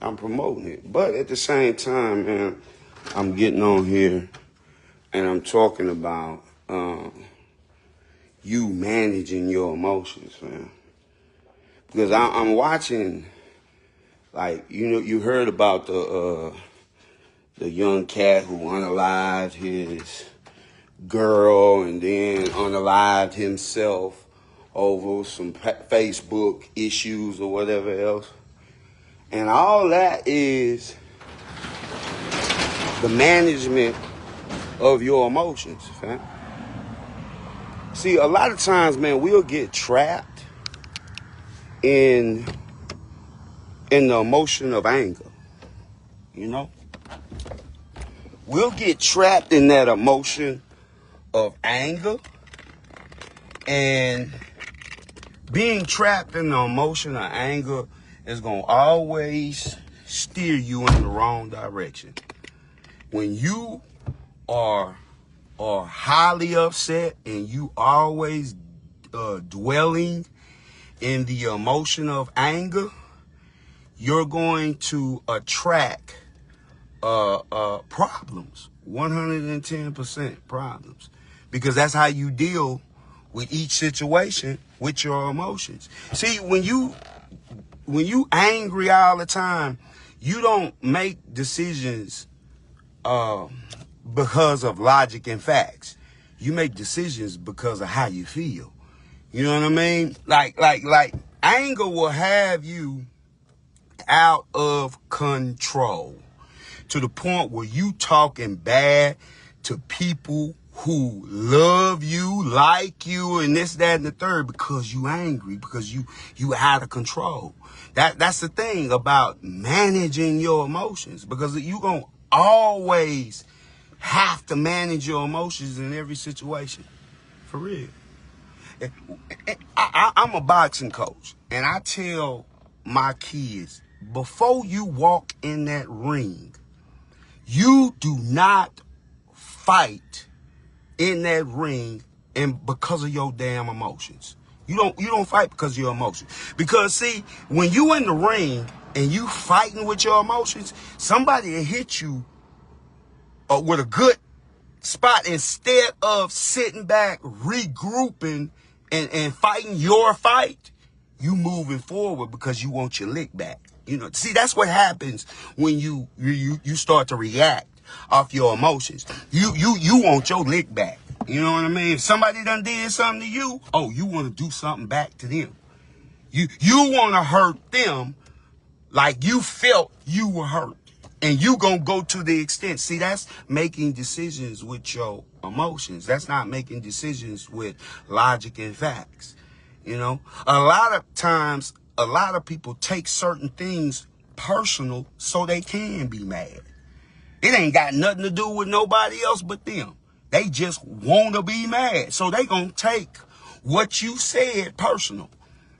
I'm promoting it. But at the same time, man, I'm getting on here and I'm talking about you managing your emotions, man. Because I'm watching, like, you heard about the young cat who unalived his girl and then unalived himself over some Facebook issues or whatever else. And all that is the management of your emotions, fam. See, a lot of times, man, we'll get trapped in the emotion of anger, you know? We'll get trapped in that emotion of anger, and being trapped in the emotion of anger is going to always steer you in the wrong direction. When you are highly upset and you always dwelling in the emotion of anger, you're going to attract problems, 110% problems, because that's how you deal with each situation with your emotions. See, when you angry all the time, you don't make decisions because of logic and facts. You make decisions because of how you feel. You know what I mean? Like anger will have you out of control to the point where you talking bad to people who love you, like you, and this, that, and the third, because you angry, because you out of control. That's the thing about managing your emotions, because you gonna always have to manage your emotions in every situation. For real. I'm a boxing coach, and I tell my kids, before you walk in that ring, you do not fight in that ring and because of your damn emotions. You don't fight because of your emotions. Because see, when you in the ring and you fighting with your emotions, somebody will hit you with a good spot instead of sitting back, regrouping, and fighting your fight. You moving forward because you want your lick back. You know, see, that's what happens when you start to react off your emotions. You want your lick back. You know what I mean? If somebody done did something to you, oh, you want to do something back to them. You want to hurt them like you felt you were hurt. And you gonna go to the extent. See, that's making decisions with your emotions. That's not making decisions with logic and facts. You know, a lot of times, a lot of people take certain things personal so they can be mad. It ain't got nothing to do with nobody else but them. They just want to be mad. So they gonna take what you said personal.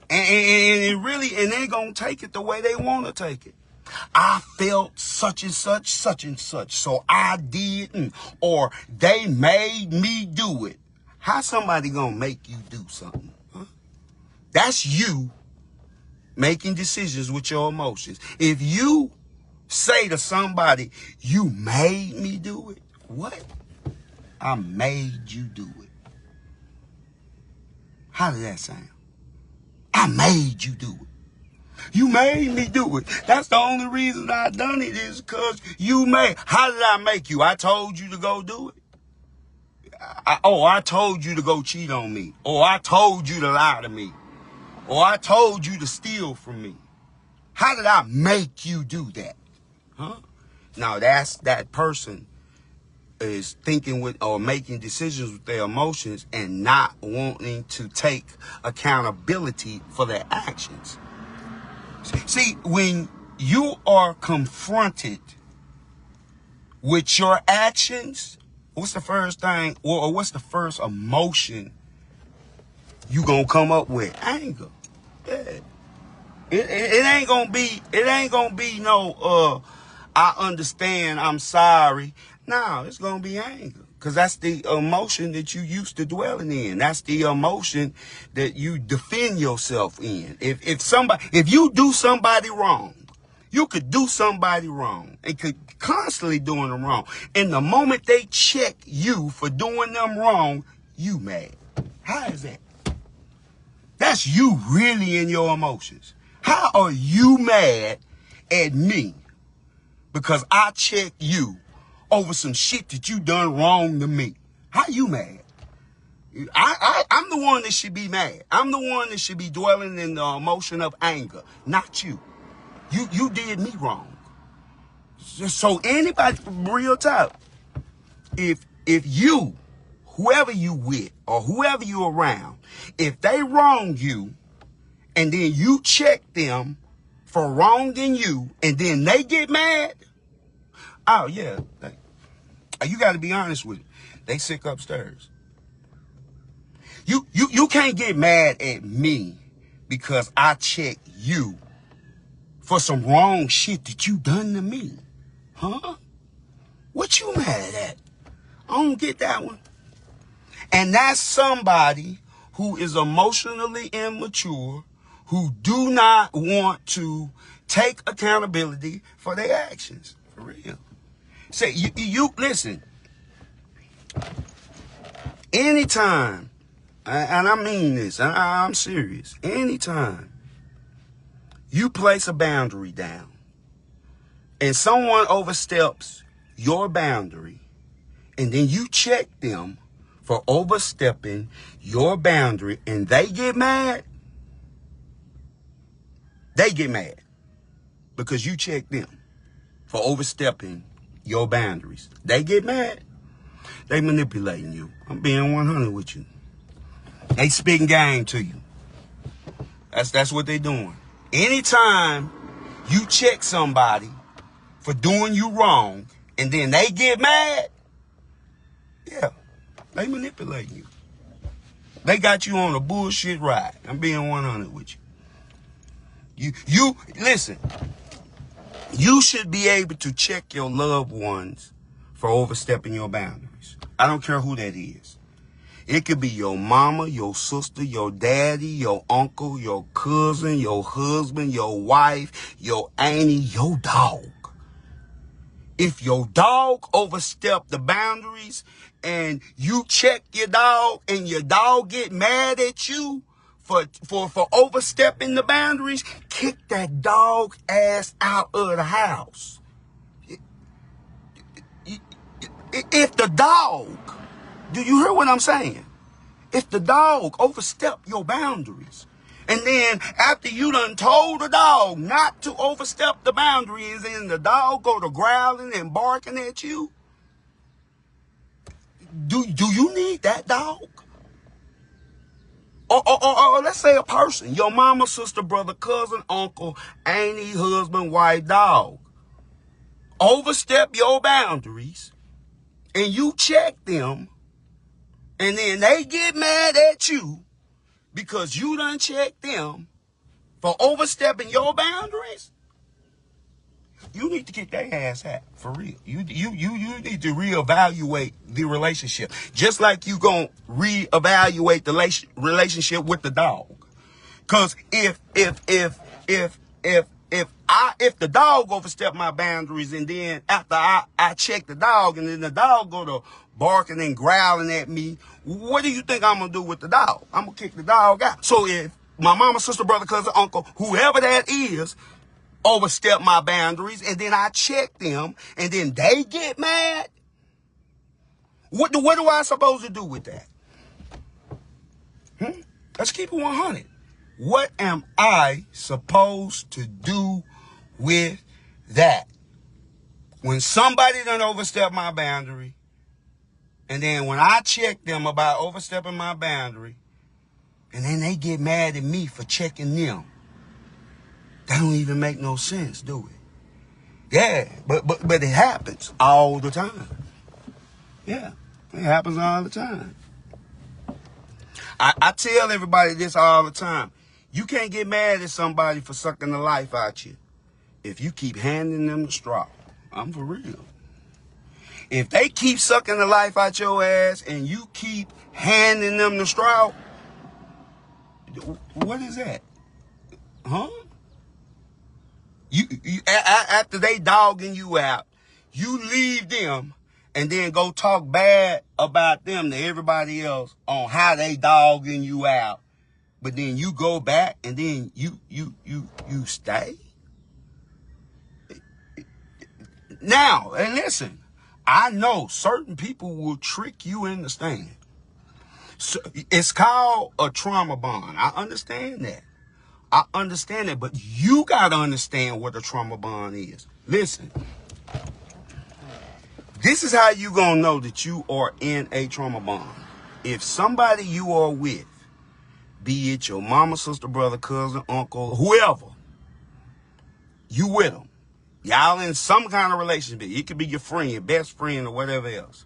And they gonna take it the way they want to take it. I felt such and such, so I didn't, or they made me do it. How somebody gonna make you do something? Huh? That's you making decisions with your emotions. If you say to somebody, you made me do it, what? I made you do it. How does that sound? I made you do it. You made me do it. That's the only reason I done it is because you made. How did I make you? I told you to go do it. I told you to go cheat on me. Or I told you to lie to me. Or I told you to steal from me. How did I make you do that? Huh? Now that person is thinking with or making decisions with their emotions and not wanting to take accountability for their actions. See, when you are confronted with your actions, what's the first thing or what's the first emotion you gonna come up with? Anger. Yeah. It ain't gonna be no I understand, I'm sorry. No, it's gonna be anger. Because that's the emotion that you used to dwelling in. That's the emotion that you defend yourself in. If you do somebody wrong You could do somebody wrong and could constantly doing them wrong. And the moment they check you for doing them wrong, you mad. How is that? That's you really in your emotions. How are you mad at me because I check you over some shit that you done wrong to me? How you mad? I'm the one that should be mad. I'm the one that should be dwelling in the emotion of anger, not you. You did me wrong. So anybody, real talk, if you, whoever you with or whoever you around, if they wrong you and then you check them for wronging you and then they get mad, oh yeah, you got to be honest with it. They sick upstairs. You can't get mad at me because I check you for some wrong shit that you done to me. Huh? What you mad at? I don't get that one. And that's somebody who is emotionally immature, who do not want to take accountability for their actions. For real. Say, you listen. Anytime, and I mean this, I'm serious. Anytime you place a boundary down and someone oversteps your boundary, and then you check them for overstepping your boundary and they get mad because you checked them for overstepping your boundaries. They get mad. They manipulating you. I'm being 100 with you. They spitting game to you. That's what they doing. Anytime you check somebody for doing you wrong and then they get mad, yeah, they manipulating you. They got you on a bullshit ride. I'm being 100 with you. You listen. You should be able to check your loved ones for overstepping your boundaries. I don't care who that is. It could be your mama, your sister, your daddy, your uncle, your cousin, your husband, your wife, your auntie, your dog. If your dog overstepped the boundaries and you check your dog and your dog get mad at you for overstepping the boundaries, kick that dog ass out of the house. If the dog, do you hear what I'm saying? If the dog overstepped your boundaries, and then after you done told the dog not to overstep the boundaries and the dog go to growling and barking at you, do you need that dog? Or let's say a person, your mama, sister, brother, cousin, uncle, auntie, husband, wife, dog, overstep your boundaries and you check them and then they get mad at you because you done checked them for overstepping your boundaries, you need to kick their ass out, for real. You need to reevaluate the relationship. Just like you gonna reevaluate the relationship with the dog. Cause if the dog overstep my boundaries and then after I check the dog and then the dog go to barking and growling at me, what do you think I'm gonna do with the dog? I'm gonna kick the dog out. So if my mama, sister, brother, cousin, uncle, whoever that is, overstep my boundaries and then I check them and then they get mad, what do I supposed to do with that? Let's keep it 100. What am I supposed to do with that? When somebody done overstep my boundary, and then when I check them about overstepping my boundary, and then they get mad at me for checking them, that don't even make no sense, do it? Yeah, but it happens all the time. Yeah, it happens all the time. I tell everybody this all the time. You can't get mad at somebody for sucking the life out you if you keep handing them the straw. I'm for real. If they keep sucking the life out your ass and you keep handing them the straw, what is that? Huh? After they dogging you out, you leave them and then go talk bad about them to everybody else on how they dogging you out. But then you go back and then you stay. Now, and listen, I know certain people will trick you into staying. So it's called a trauma bond. I understand that. I understand that, but you got to understand what a trauma bond is. Listen, this is how you going to know that you are in a trauma bond. If somebody you are with, be it your mama, sister, brother, cousin, uncle, whoever, you with them. Y'all in some kind of relationship. It could be your friend, your best friend, or whatever else.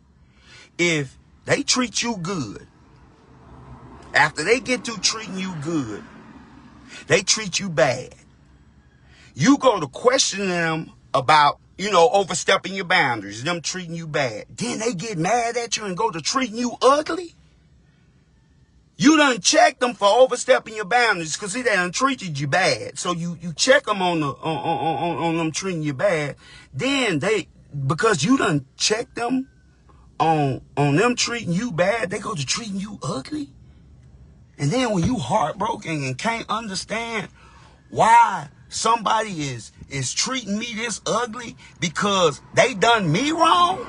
If they treat you good, after they get to treating you good, they treat you bad. You go to question them about, overstepping your boundaries, them treating you bad. Then they get mad at you and go to treating you ugly. You done check them for overstepping your boundaries because they done treated you bad. So you check them on them treating you bad. Then because you done checked them on them treating you bad, they go to treating you ugly. And then when you heartbroken and can't understand why somebody is treating me this ugly because they done me wrong,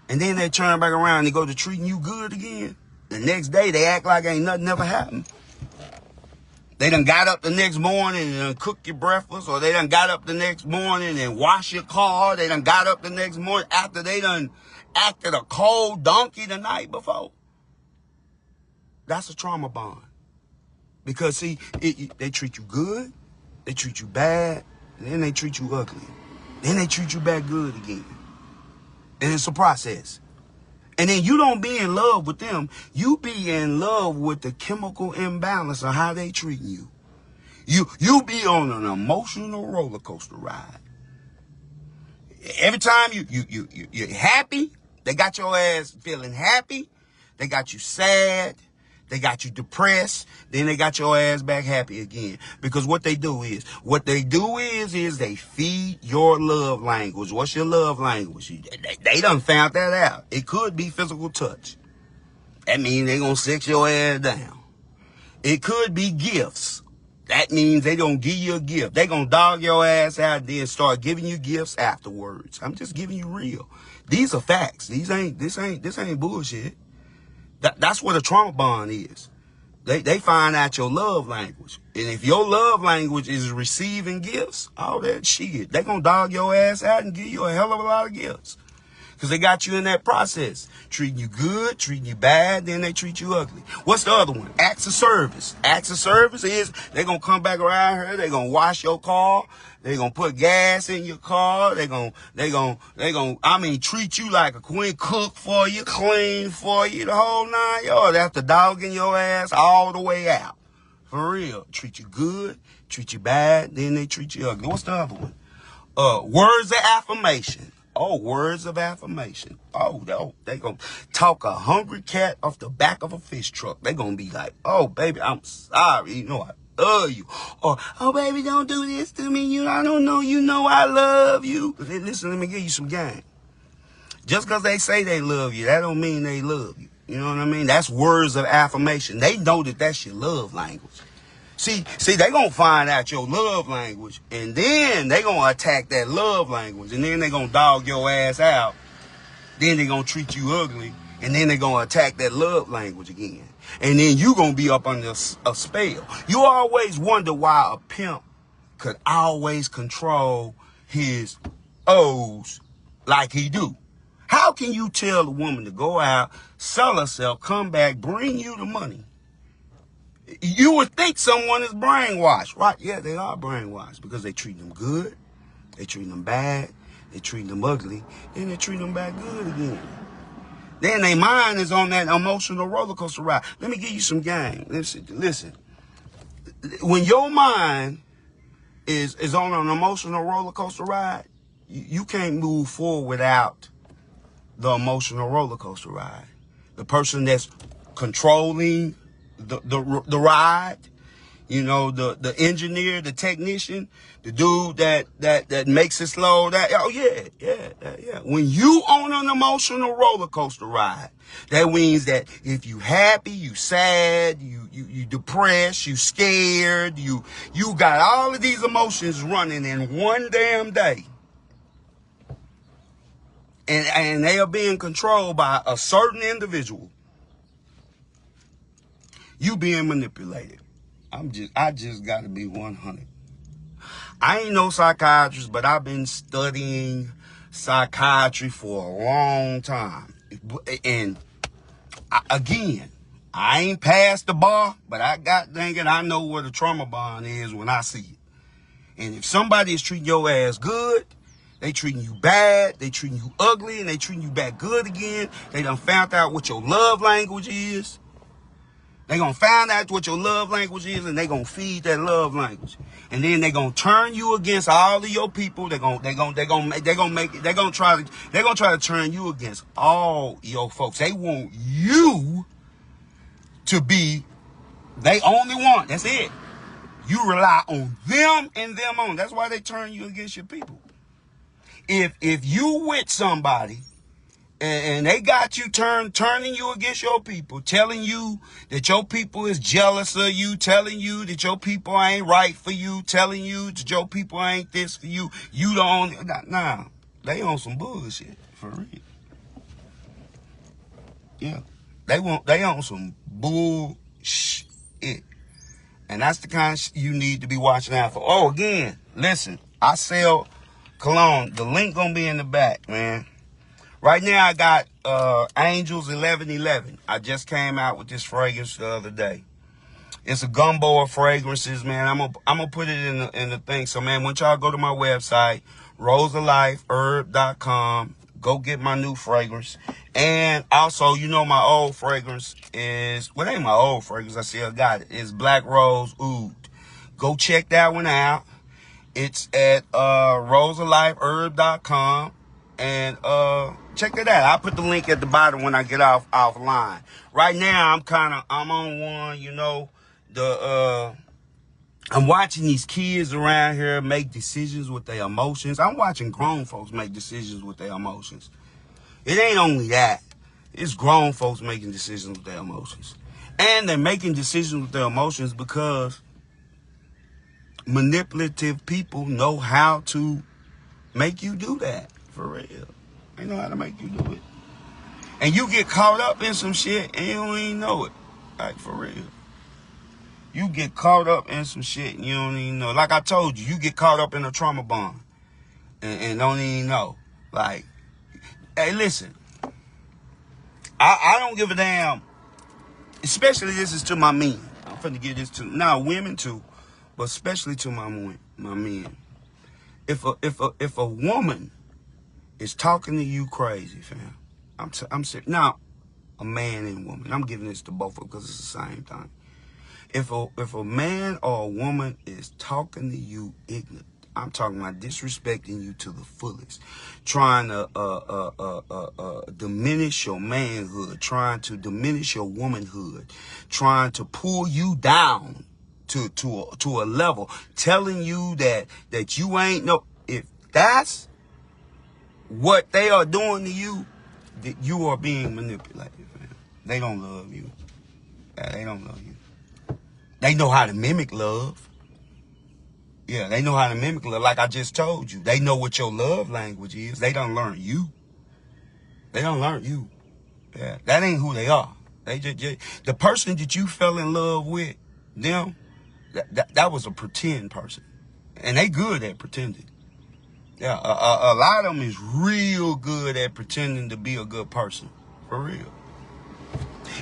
and then they turn back around and they go to treating you good again. The next day, they act like ain't nothing ever happened. They done got up the next morning and done cooked your breakfast, or they done got up the next morning and washed your car. They done got up the next morning after they done acted a cold donkey the night before. That's a trauma bond. Because, see, they treat you good, they treat you bad, and then they treat you ugly. Then they treat you back good again. And it's a process. And then you don't be in love with them. You be in love with the chemical imbalance of how they treating you. You be on an emotional roller coaster ride. Every time you're happy, they got your ass feeling happy. They got you sad. They got you depressed. Then they got your ass back happy again. Because what they do is they feed your love language. What's your love language? They done found that out. It could be physical touch. That means they gonna sex your ass down. It could be gifts. That means they gonna give you a gift. They gonna dog your ass out and then start giving you gifts afterwards. I'm just giving you real. These are facts. This ain't bullshit. That's what a trauma bond is. They find out your love language. And if your love language is receiving gifts, all that shit, they gonna dog your ass out and give you a hell of a lot of gifts. Because they got you in that process. Treating you good, treating you bad, then they treat you ugly. What's the other one? Acts of service. Acts of service is they gonna come back around here, they gonna wash your car, they gonna put gas in your car, they gonna treat you like a queen, cook for you, clean for you, the whole 9 yards. After dogging your ass all the way out. For real. Treat you good, treat you bad, then they treat you ugly. What's the other one? Words of affirmation. Oh, words of affirmation. Oh, they gonna talk a hungry cat off the back of a fish truck. They gonna be like, oh, baby, I'm sorry. I love you. Or, oh, baby, don't do this to me. I don't know. I love you. Listen, let me give you some game. Just because they say they love you, that don't mean they love you. You know what I mean? That's words of affirmation. They know that that's your love language. See, they gonna find out your love language, and then they gonna attack that love language, and then they gonna dog your ass out. Then they gonna treat you ugly, and then they gonna attack that love language again. And then you gonna be up under a spell. You always wonder why a pimp could always control his O's like he do. How can you tell a woman to go out, sell herself, come back, bring you the money? You would think someone is brainwashed, right? Yeah, they are brainwashed because they treat them good, they treat them bad, they treat them ugly, then they treat them back good again. Then their mind is on that emotional roller coaster ride. Let me give you some game. Listen. When your mind is on an emotional roller coaster ride, you can't move forward without the emotional roller coaster ride. The person that's controlling the ride, You know, the engineer, the technician, the dude that makes it slow. Oh yeah. When you on an emotional roller coaster ride, that means that if you happy, you sad, you depressed, you scared, you got all of these emotions running in one damn day. And they are being controlled by a certain individual. You being manipulated. I just gotta be 100. I ain't no psychiatrist, but I've been studying psychiatry for a long time. And again, I ain't passed the bar, but I know where the trauma bond is when I see it. And if somebody is treating your ass good, they treating you bad, they treating you ugly, and they treating you back good again. They done found out what your love language is. They gonna find out what your love language is, and they gonna feed that love language, and then they gonna turn you against all of your people. They gonna try to turn you against all your folks. They want you to be they only want. That's it. You rely on them and them on. That's why they turn you against your people. If you with somebody and they got you turning you against your people, telling you that your people is jealous of you, telling you that your people ain't right for you, telling you that your people ain't this for you, you don't. Nah, they on some bullshit for real. Yeah, they on some bullshit, and that's the kind of you need to be watching out for. Oh, again, listen, I sell cologne. The link gonna be in the back, man. Right now, I got Angels 1111. I just came out with this fragrance the other day. It's a gumbo of fragrances, man. I'm gonna put it in the thing. So, man, once y'all go to my website, rosealifeherb.com, go get my new fragrance. And also, you know, my old fragrance is, well, it ain't my old fragrance. I still got it. It's Black Rose Oud. Go check that one out. It's at rosealifeherb.com. And check it out. I'll put the link at the bottom when I get offline. Right now, I'm on one, you know, I'm watching these kids around here make decisions with their emotions. I'm watching grown folks make decisions with their emotions. It ain't only that. It's grown folks making decisions with their emotions. And they're making decisions with their emotions because manipulative people know how to make you do that. For real. They know how to make you do it. And you get caught up in some shit and you don't even know it. Like, for real. You get caught up in some shit and you don't even know. Like I told you, you get caught up in a trauma bond and don't even know. Like, hey, listen. I don't give a damn. Especially this is to my men. I'm finna give this to, now women too, but especially to my men. If a woman is talking to you crazy, fam. I'm serious. Now, a man and woman. I'm giving this to both of them because it's the same thing. If a man or a woman is talking to you ignorant, I'm talking about disrespecting you to the fullest, trying to diminish your manhood, trying to diminish your womanhood, trying to pull you down to a level, telling you that you ain't no. If that's what they are doing to you, that you are being manipulated, man. They don't love you. Yeah, they don't love you. They know how to mimic love. Yeah, they know how to mimic love. Like I just told you, they know what your love language is. They don't learn you. They don't learn you. Yeah, that ain't who they are. They just the person that you fell in love with, them, that was a pretend person, and they good at pretending. Yeah, a lot of them is real good at pretending to be a good person. For real.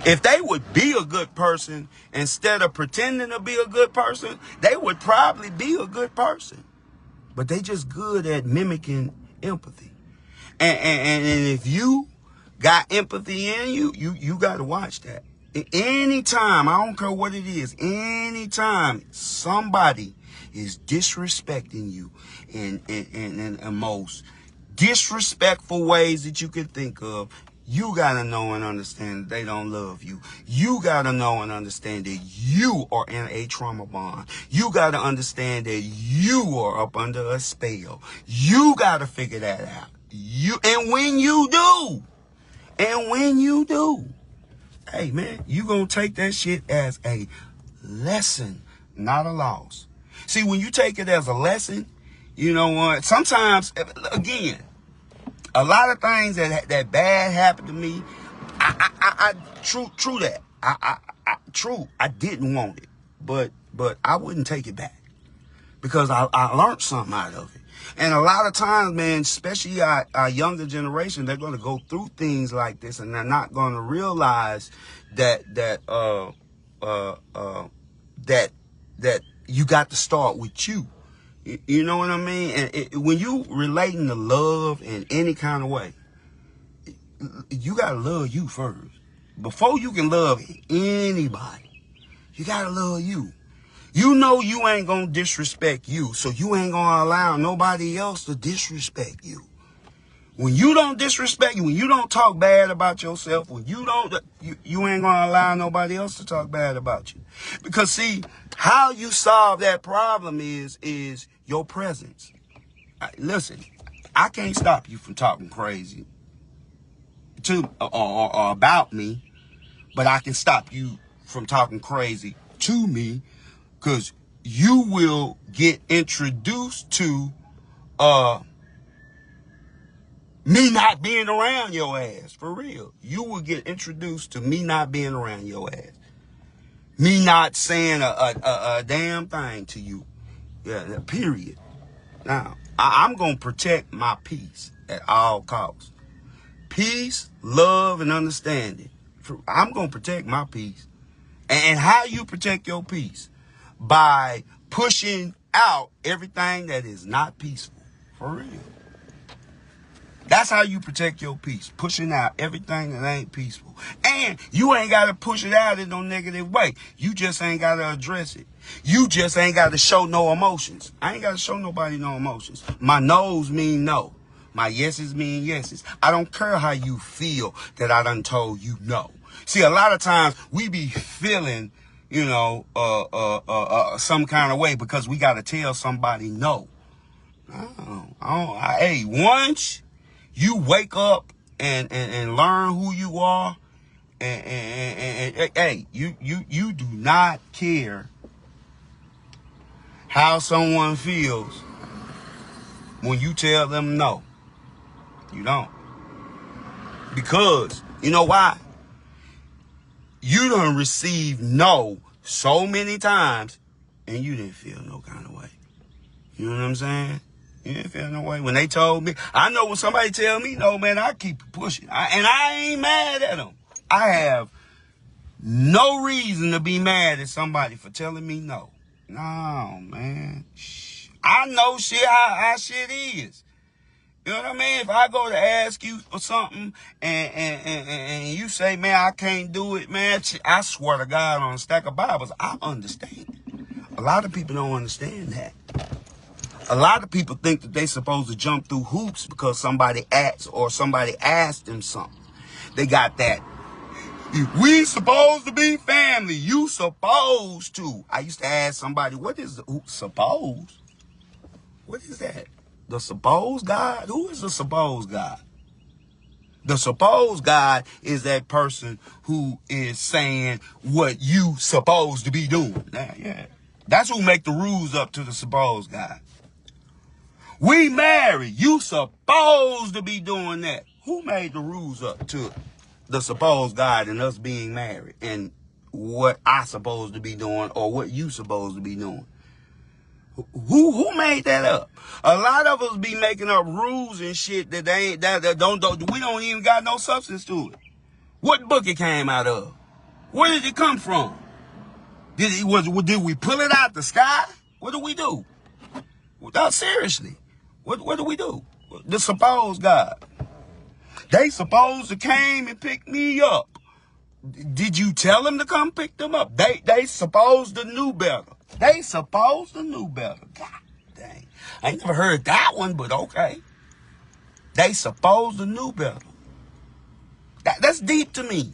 If they would be a good person instead of pretending to be a good person, they would probably be a good person. But they just good at mimicking empathy. And if you got empathy in you, you got to watch that. Anytime, I don't care what it is, anytime somebody is disrespecting you in the most disrespectful ways that you can think of, You gotta know and understand that they don't love you. You gotta know and understand that you are in a trauma bond. You gotta understand that you are up under a spell. You gotta figure that out. And when you do, hey man, you gonna take that shit as a lesson, not a loss. See, when you take it as a lesson, you know what? Sometimes, again, a lot of things that bad happened to me. True that. I didn't want it, but I wouldn't take it back because I learned something out of it. And a lot of times, man, especially our younger generation, they're going to go through things like this, and they're not going to realize that you got to start with you. You know what I mean? And when you relating to love in any kind of way, you got to love you first. Before you can love anybody, you got to love you. You know you ain't going to disrespect you, so you ain't going to allow nobody else to disrespect you. When you don't disrespect you, when you don't talk bad about yourself, when you don't, you ain't going to allow nobody else to talk bad about you. Because see, how you solve that problem is your presence. Listen, I can't stop you from talking crazy to or about me, but I can stop you from talking crazy to me, because you will get introduced to me not being around your ass. For real. You will get introduced to me not being around your ass. Me not saying a damn thing to you. Yeah, period. Now, I'm going to protect my peace at all costs. Peace, love, and understanding. I'm going to protect my peace. And how you protect your peace? By pushing out everything that is not peaceful. For real. That's how you protect your peace. Pushing out everything that ain't peaceful. And you ain't got to push it out in no negative way. You just ain't got to address it. You just ain't got to show no emotions. I ain't got to show nobody no emotions. My no's mean no. My yeses mean yeses. I don't care how you feel that I done told you no. See, a lot of times we be feeling, you know, some kind of way because we got to tell somebody no. Hey, once you wake up and learn who you are, and hey, you do not care how someone feels when you tell them no. You don't. Because, you know why? You done received no so many times, and you didn't feel no kind of way. You know what I'm saying? You didn't feel no way. When they told me, I know when somebody tell me no, man, I keep pushing. And I ain't mad at them. I have no reason to be mad at somebody for telling me no. No, man. I know shit how shit is. You know what I mean? If I go to ask you for something and you say, man, I can't do it, man, I swear to God on a stack of Bibles, I understand. A lot of people don't understand that. A lot of people think that they supposed to jump through hoops because somebody asked or somebody asked them something. They got that. We supposed to be family. You supposed to. I used to ask somebody, what is suppose? What is that? The supposed God? Who is the supposed God? The supposed God is that person who is saying what you supposed to be doing. Yeah. That's who make the rules up to the supposed God. We married. You supposed to be doing that. Who made the rules up to the supposed God and us being married and what I supposed to be doing or what you supposed to be doing? Who made that up? A lot of us be making up rules and shit that they ain't that don't we don't even got no substance to it. What book it came out of? Where did it come from? Did we pull it out the sky? What do we do? No, seriously. What do we do? The supposed God. They supposed to came and pick me up. Did you tell them to come pick them up? They supposed to knew better. They supposed to knew better. God dang. I ain't never heard that one, but okay. They supposed to knew better. That's deep to me.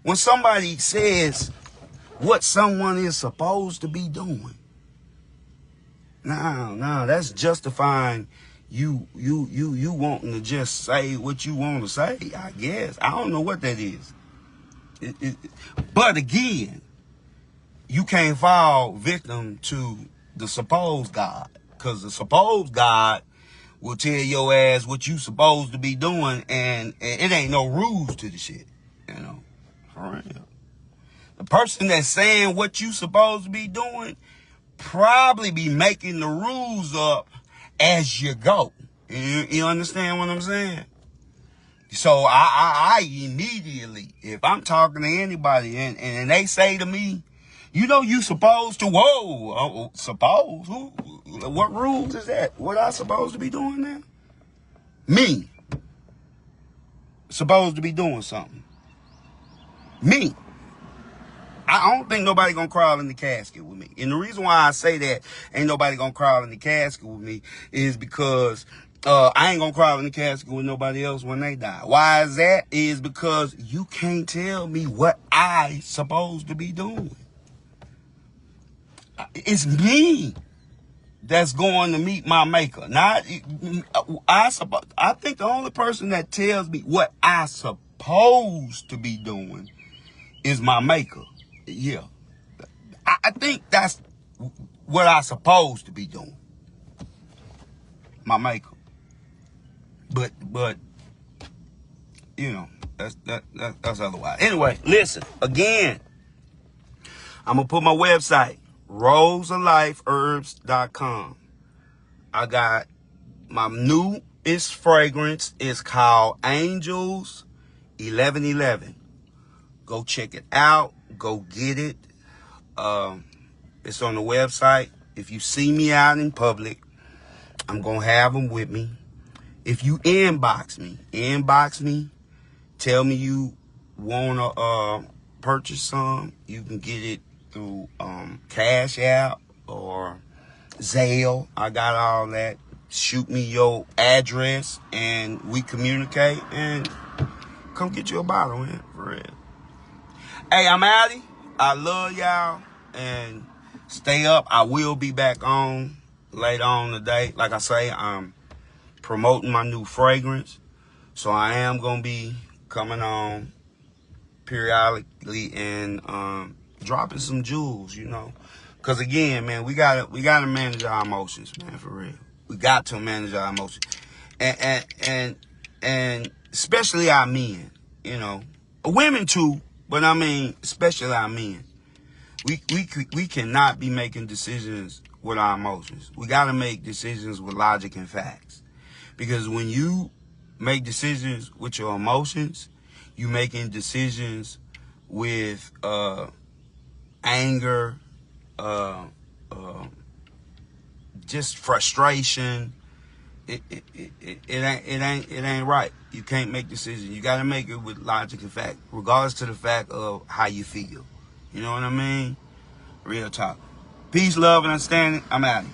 When somebody says what someone is supposed to be doing. No, that's justifying you wanting to just say what you want to say, I guess. I don't know what that is. But again, you can't fall victim to the supposed God. Because the supposed God will tell your ass what you supposed to be doing, and it ain't no rules to the shit. You know, for real. The person that's saying what you supposed to be doing probably be making the rules up as you go. You understand what I'm saying? So I immediately, if I'm talking to anybody and they say to me, you know, you supposed to, suppose? What rules is that? What I supposed to be doing now? Me. Supposed to be doing something. Me. I don't think nobody gonna crawl in the casket with me. And the reason why I say that ain't nobody gonna crawl in the casket with me is because I ain't gonna crawl in the casket with nobody else when they die. Why is that? Is because you can't tell me what I supposed to be doing. It's me that's going to meet my maker. Not I think the only person that tells me what I supposed to be doing is my maker. Yeah. I think that's what I supposed to be doing. My maker. But you know, that's otherwise. Anyway, listen, again, I'm gonna put my website, roseoflifeherbs.com. I got my newest fragrance is called Angels 1111. Go check it out. Go get it. It's on the website. If you see me out in public, I'm going to have them with me. If you inbox me, tell me you want to purchase some. You can get it through Cash App or Zelle. I got all that. Shoot me your address and we communicate and come get you a bottle, man. For real. Hey, I'm outie. I love y'all and stay up. I will be back on later on today. Like I say, I'm promoting my new fragrance. So I am going to be coming on periodically and dropping some jewels, you know. Because again, man, we gotta manage our emotions, man, for real. We got to manage our emotions. And especially our men, you know. Women too, but I mean, especially our men. We cannot be making decisions with our emotions. We got to make decisions with logic and facts. Because when you make decisions with your emotions, you making decisions with anger, just frustration. It ain't right. You can't make decisions. You got to make it with logic and fact, regardless to the fact of how you feel. You know what I mean? Real talk. Peace, love, and understanding. I'm out.